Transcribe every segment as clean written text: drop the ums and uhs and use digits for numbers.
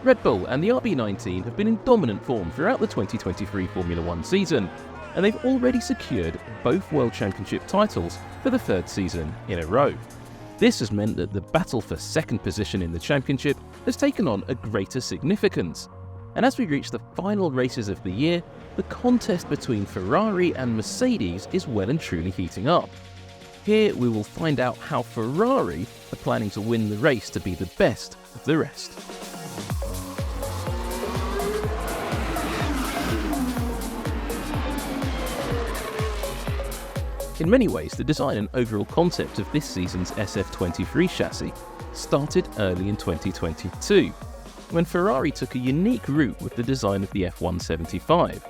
Red Bull and the RB19 have been in dominant form throughout the 2023 Formula 1 season, and they've already secured both World Championship titles for the third season in a row. This has meant that the battle for second position in the championship has taken on a greater significance. And as we reach the final races of the year, the contest between Ferrari and Mercedes is well and truly heating up. Here we will find out how Ferrari are planning to win the race to be the best of the rest. In many ways, the design and overall concept of this season's SF23 chassis started early in 2022, when Ferrari took a unique route with the design of the F175.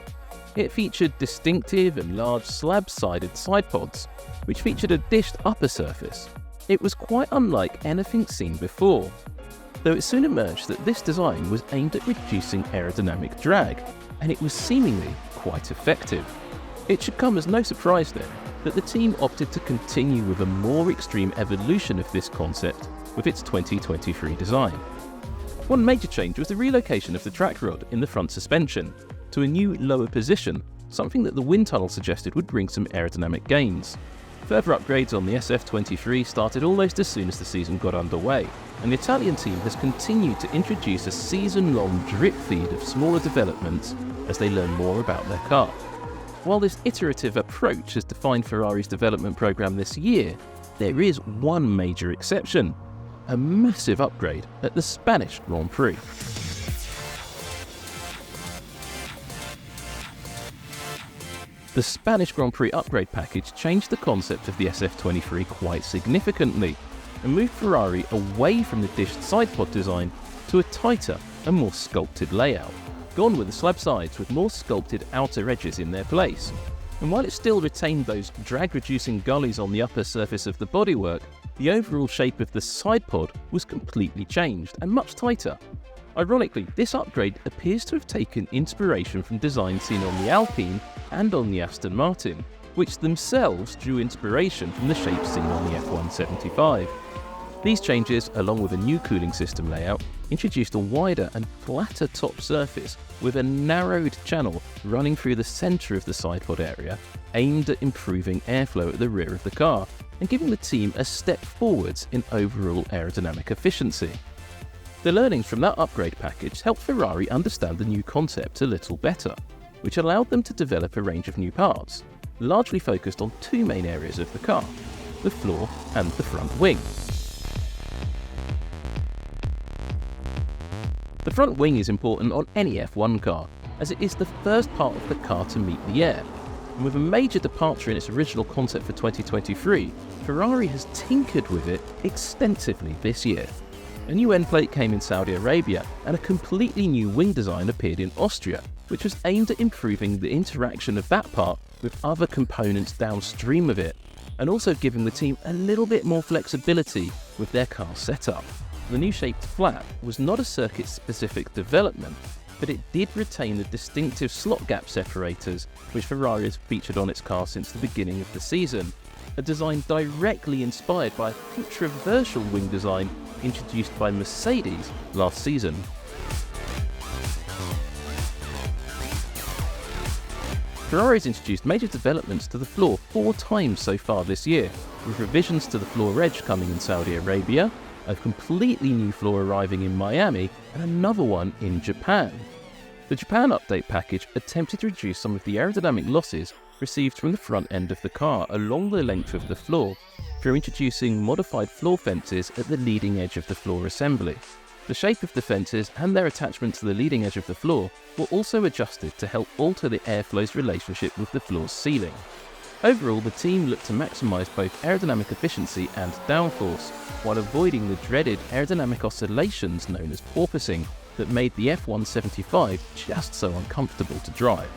It featured distinctive and large slab-sided side pods, which featured a dished upper surface. It was quite unlike anything seen before, though it soon emerged that this design was aimed at reducing aerodynamic drag, and it was seemingly quite effective. It should come as no surprise then that the team opted to continue with a more extreme evolution of this concept with its 2023 design. One major change was the relocation of the track rod in the front suspension to a new lower position, something that the wind tunnel suggested would bring some aerodynamic gains. Further upgrades on the SF23 started almost as soon as the season got underway, and the Italian team has continued to introduce a season-long drip feed of smaller developments as they learn more about their car. While this iterative approach has defined Ferrari's development program this year, there is one major exception: a massive upgrade at the Spanish Grand Prix. The Spanish Grand Prix upgrade package changed the concept of the SF23 quite significantly and moved Ferrari away from the dished side pod design to a tighter and more sculpted layout. Gone were the slab sides with more sculpted outer edges in their place. And while it still retained those drag-reducing gullies on the upper surface of the bodywork, the overall shape of the side pod was completely changed and much tighter. Ironically, this upgrade appears to have taken inspiration from designs seen on the Alpine and on the Aston Martin, which themselves drew inspiration from the shape seen on the F175. These changes, along with a new cooling system layout, introduced a wider and flatter top surface with a narrowed channel running through the centre of the side pod area, aimed at improving airflow at the rear of the car and giving the team a step forwards in overall aerodynamic efficiency. The learnings from that upgrade package helped Ferrari understand the new concept a little better, which allowed them to develop a range of new parts, largely focused on two main areas of the car: the floor and the front wing. The front wing is important on any F1 car, as it is the first part of the car to meet the air. And with a major departure in its original concept for 2023, Ferrari has tinkered with it extensively this year. A new end plate came in Saudi Arabia, and a completely new wing design appeared in Austria, which was aimed at improving the interaction of that part with other components downstream of it, and also giving the team a little bit more flexibility with their car setup. The new shaped flap was not a circuit-specific development, but it did retain the distinctive slot gap separators which Ferrari has featured on its car since the beginning of the season, a design directly inspired by a controversial wing design introduced by Mercedes last season. Ferrari has introduced major developments to the floor 4 times so far this year, with revisions to the floor edge coming in Saudi Arabia, a completely new floor arriving in Miami, and another one in Japan. The Japan update package attempted to reduce some of the aerodynamic losses received from the front end of the car along the length of the floor through introducing modified floor fences at the leading edge of the floor assembly. The shape of the fences and their attachment to the leading edge of the floor were also adjusted to help alter the airflow's relationship with the floor's ceiling. Overall, the team looked to maximise both aerodynamic efficiency and downforce, while avoiding the dreaded aerodynamic oscillations known as porpoising that made the F175 just so uncomfortable to drive.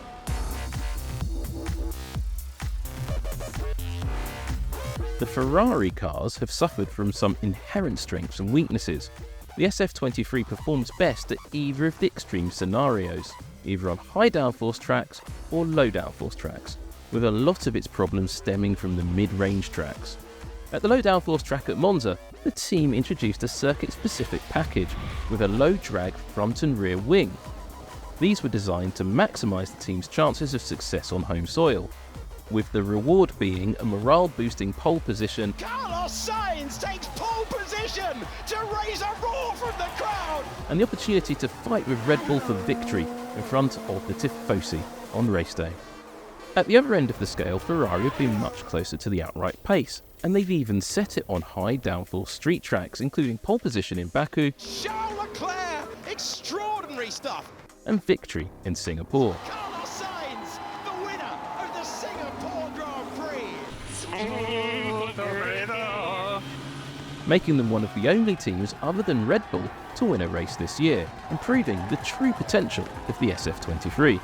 The Ferrari cars have suffered from some inherent strengths and weaknesses. The SF23 performs best at either of the extreme scenarios, either on high downforce tracks or low downforce tracks, with a lot of its problems stemming from the mid-range tracks. At the low downforce track at Monza, the team introduced a circuit-specific package with a low-drag front and rear wing. These were designed to maximise the team's chances of success on home soil, with the reward being a morale-boosting pole position. Carlos Sainz takes pole position to raise a roar from the crowd! And the opportunity to fight with Red Bull for victory in front of the Tifosi on race day. At the other end of the scale, Ferrari have been much closer to the outright pace, and they've even set it on high downforce street tracks, including pole position in Baku, Charles Leclerc, extraordinary stuff! And victory in Singapore. Carlos Sainz, the winner of the Singapore Grand Prix! Making them one of the only teams other than Red Bull to win a race this year, and proving the true potential of the SF23.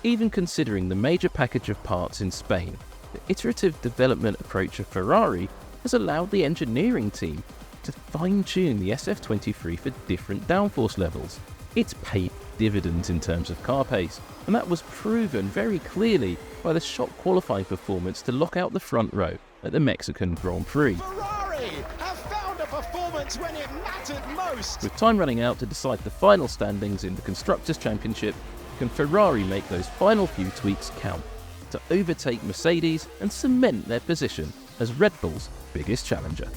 Even considering the major package of parts in Spain, the iterative development approach of Ferrari has allowed the engineering team to fine-tune the SF23 for different downforce levels. It's paid dividends in terms of car pace, and that was proven very clearly by the shock qualifying performance to lock out the front row at the Mexican Grand Prix. Ferrari have found a performance when it mattered most! With time running out to decide the final standings in the Constructors' Championship, can Ferrari make those final few tweaks count to overtake Mercedes and cement their position as Red Bull's biggest challenger?